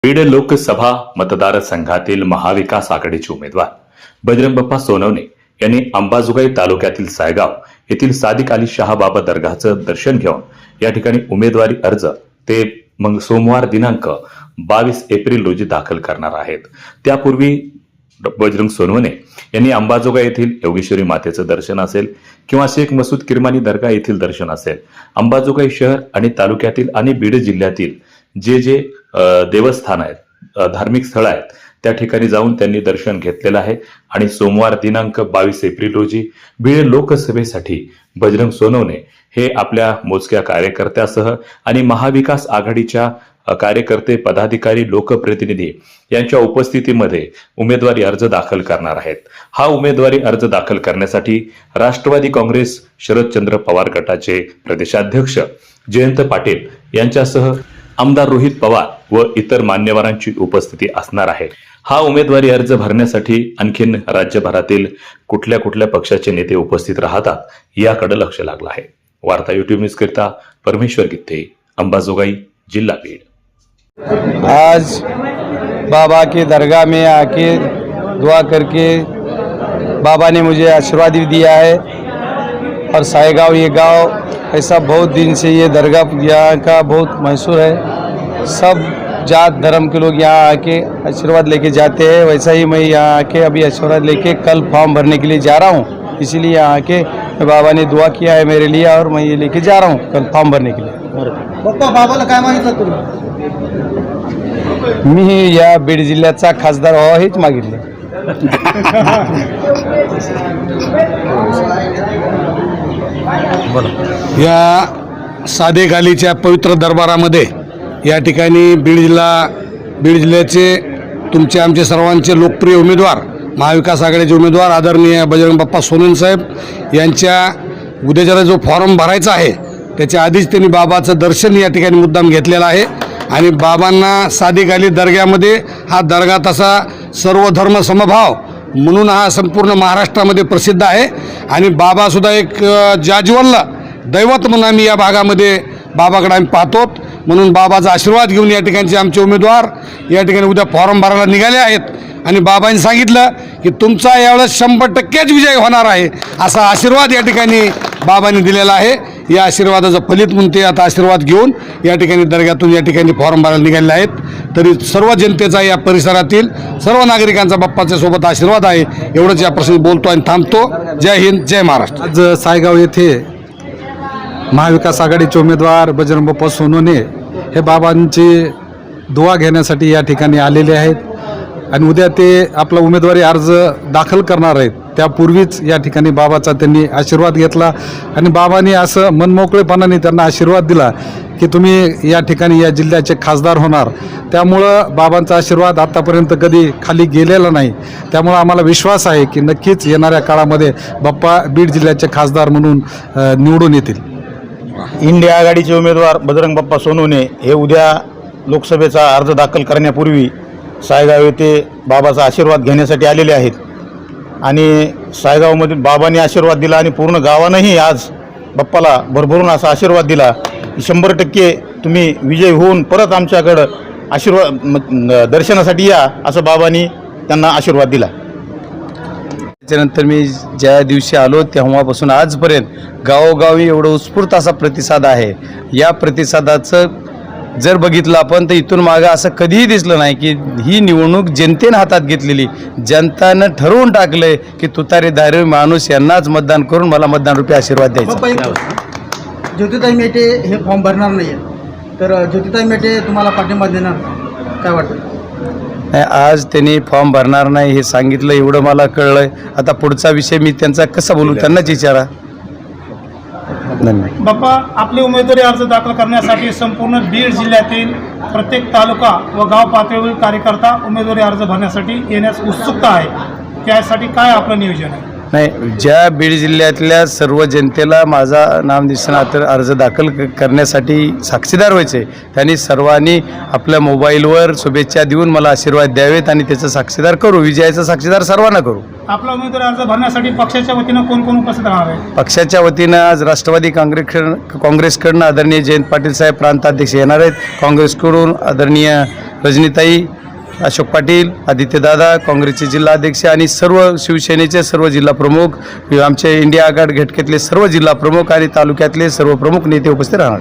बीड लोकसभा मतदारसंघातील महाविकास आघाडीचे उमेदवार बजरंग बाप्पा सोनवणे यांनी अंबाजोगाई तालुक्यातील सायगाव येथील सादिक अली शाह बाबा दर्गाचं दर्शन घेऊन या ठिकाणी उमेदवारी अर्ज ते सोमवार दिनांक 22 एप्रिल रोजी दाखल करणार आहेत। त्यापूर्वी बजरंग सोनवणे यांनी अंबाजोगाई येथील योगेश्वरी मातेचं दर्शन असेल किंवा शेख मसूद किरमानी दर्गा येथील दर्शन असेल, अंबाजोगाई शहर आणि तालुक्यातील आणि बीड जिल्ह्यातील जे देवस्थान आहेत, धार्मिक स्थळ आहेत, त्या ठिकाणी जाऊन त्यांनी दर्शन घेतलेलं आहे। आणि सोमवार दिनांक 22 एप्रिल रोजी बीड लोकसभेसाठी बजरंग सोनवणे हे आपल्या मोजक्या कार्यकर्त्यासह आणि महाविकास आघाडीच्या कार्यकर्ते, पदाधिकारी, लोकप्रतिनिधी यांच्या उपस्थितीमध्ये उमेदवारी अर्ज दाखल करणार आहेत। हा उमेदवारी अर्ज दाखल करण्यासाठी राष्ट्रवादी काँग्रेस शरदचंद्र पवार गटाचे प्रदेशाध्यक्ष जयंत पाटील यांच्यासह आमदार रोहित पवार व इतर मान्यवरांची उपस्थिती असणार आहे। हा उमेदवारी अर्ज भरण्यासाठी आणखीन राज्यभरातील कुठल्या पक्षाचे नेते उपस्थित राहतात याकडे लक्ष लागलं आहे। वार्ता यूट्यूब न्यूज करता परमेश्वर गित्ते, अंबाजोगाई, जिला बीड। आज बाबा के दरगाह में आके दुआ करके बाबा ने मुझे आशीर्वाद दिया है। और सायगांव ये गांव ऐसा बहुत दिन से ये दरगाह यहाँ का बहुत मशहूर है। सब जात धर्म के लोग यहाँ आके आशीर्वाद लेके जाते हैं। वैसा ही मैं यहाँ आके अभी आशीर्वाद लेके कल फॉर्म भरने के लिए जा रहा हूँ। इसीलिए यहाँ आके बाबा ने दुआ किया है मेरे लिए और मैं ये लेके जा रहा हूँ कल फॉर्म भरने के लिए। बाप्पा बाबाला काय मागितलं तुम्ही? मी या बीड जिल्ह्याचा खासदार व्हावा हेच मागितले। या सादिक अलीच्या पवित्र दरबारामध्ये या ठिकाणी बीड जिल्ह्याचे तुमचे आमचे सर्वांचे लोकप्रिय उमेदवार, महाविकास आघाडीचे उमेदवार आदरणीय बजरंग बाप्पा सोनवणे साहेब यांच्या उद्याच्याला जो फॉर्म भरायचा आहे त्याच्या आधीच त्यांनी बाबाचं दर्शन या ठिकाणी मुद्दाम घेतलेलं आहे। आणि बाबांना सादिक अली दर्ग्यामध्ये हा दर्गा तसा सर्व धर्म समभाव म्हणून हा संपूर्ण महाराष्ट्रामध्ये प्रसिद्ध आहे। आणि बाबासुद्धा एक जाज्वल्य दैवत म्हणून आम्ही या भागामध्ये बाबाकडे आम्ही पाहतो। म्हणून बाबाचा आशीर्वाद घेऊन या ठिकाणचे आमचे उमेदवार या ठिकाणी उद्या फॉर्म भरायला निघाले आहेत। आणि बाबांनी सांगितलं की तुमचा यावेळेस 100% विजय होणार आहे असा आशीर्वाद या ठिकाणी बाबांनी दिलेला आहे। या आशीर्वादाचं फलित म्हणून ते आता आशीर्वाद घेऊन या ठिकाणी दर्ग्यातून या ठिकाणी फॉर्म भरायला निघालेले आहेत। तरी सर्व जनतेचा, या परिसरातील सर्व नागरिकांचा बाप्पाच्या सोबत आशीर्वाद आहे। एवढंच या प्रसंगी बोलतो आणि थांबतो। जय हिंद, जय महाराष्ट्र। आज सायगाव येथे महाविकास आघाडीचे उमेदवार बजरंग बाप्पा सोनवणे हे बाबांची दुआ घेण्यासाठी या ठिकाणी आलेले आहेत। आणि उद्या ते आपला उमेदवारी अर्ज दाखल करणार आहेत। त्यापूर्वीच या ठिकाणी बाबाचा त्यांनी आशीर्वाद घेतला आणि बाबांनी असं मनमोकळेपणाने त्यांना आशीर्वाद दिला की तुम्ही या ठिकाणी या जिल्ह्याचे खासदार होणार। त्यामुळं बाबांचा आशीर्वाद आतापर्यंत कधी खाली गेलेला नाही। त्यामुळं आम्हाला विश्वास आहे की नक्कीच येणाऱ्या काळामध्ये बाप्पा बीड जिल्ह्याचे खासदार म्हणून निवडून येतील। इंडिया आघाडीचे उमेदवार बजरंग बाप्पा सोनवणे हे उद्या लोकसभेचा अर्ज दाखल करण्यापूर्वी सायगाव येथे बाबाचा आशीर्वाद घेण्यासाठी आलेले आहेत। आणि सायगावमधील बाबांनी आशीर्वाद दिला आणि पूर्ण गावानंही आज बाप्पाला भरभरून असा आशीर्वाद दिला की 100% तुम्ही विजय होऊन परत आमच्याकडं दर्शनासाठी या, असं बाबांनी त्यांना आशीर्वाद दिला। त्यानंतर मी ज्या दिवशी आलो तेव्हापासून आजपर्यंत गावोगावी एवढं उत्स्फूर्त असा प्रतिसाद आहे। या प्रतिसादाचं जर बघितलं आपण तर इथून मागं असं कधीही दिसलं नाही की ही निवडणूक जनतेनं हातात घेतलेली। जनतानं ठरवून टाकलंय की तुतारी धारी माणूस यांनाच मतदान करून मला मतदान रूपी आशीर्वाद द्यायचा। ज्योतिताई मेटे हे फॉर्म भरणार नाहीये, तर ज्योतिताई मेटे तुम्हाला पाठिंबा देणार, काय वाटतं? नाही, आज त्यांनी फॉर्म भरणार नाही हे सांगितलं, एवढं मला कळलंय। आता पुढचा विषय मी त्यांचा कसा बोलू, त्यांनाच विचारा। धन्यवाद। बाप्पा, आपले उमेदवारी अर्ज दाखल करण्यासाठी संपूर्ण बीड जिल्ह्यातील प्रत्येक तालुका व गाव पातळीवरील कार्यकर्ता उमेदवारी अर्ज भरण्यासाठी येण्यास उत्सुकता आहे। त्यासाठी काय आपलं नियोजन आहे? नाही, ज्या बीड जिल्ह्यातल्या सर्व जनतेला माझा नामनिशाणात अर्ज दाखल करण्यासाठी साक्षीदार व्हायचे, त्यांनी सर्वांनी आपल्या मोबाईलवर शुभेच्छा देऊन मला आशीर्वाद द्यावेत आणि त्याचं साक्षीदार करू, विजयाचा साक्षीदार सर्वांना करू. आपला उमेदवारी अर्ज भरण्यासाठी पक्षाच्या वतीनं कोण कोण उपस्थित राहणार आहे? पक्षाच्या वतीनं आज राष्ट्रवादी काँग्रेसकडून आदरणीय जयंत पाटील साहेब प्रांताध्यक्ष येणार आहेत. काँग्रेसकडून आदरणीय रजनीताई, अशोक पाटील, आदित्यदादा, काँग्रेसचे जिल्हाध्यक्ष आणि सर्व शिवसेनेचे सर्व जिल्हा प्रमुख, आमचे इंडिया आघाडी घटकेतले सर्व जिल्हा प्रमुख आणि तालुक्यातले सर्व प्रमुख नेते उपस्थित राहणार.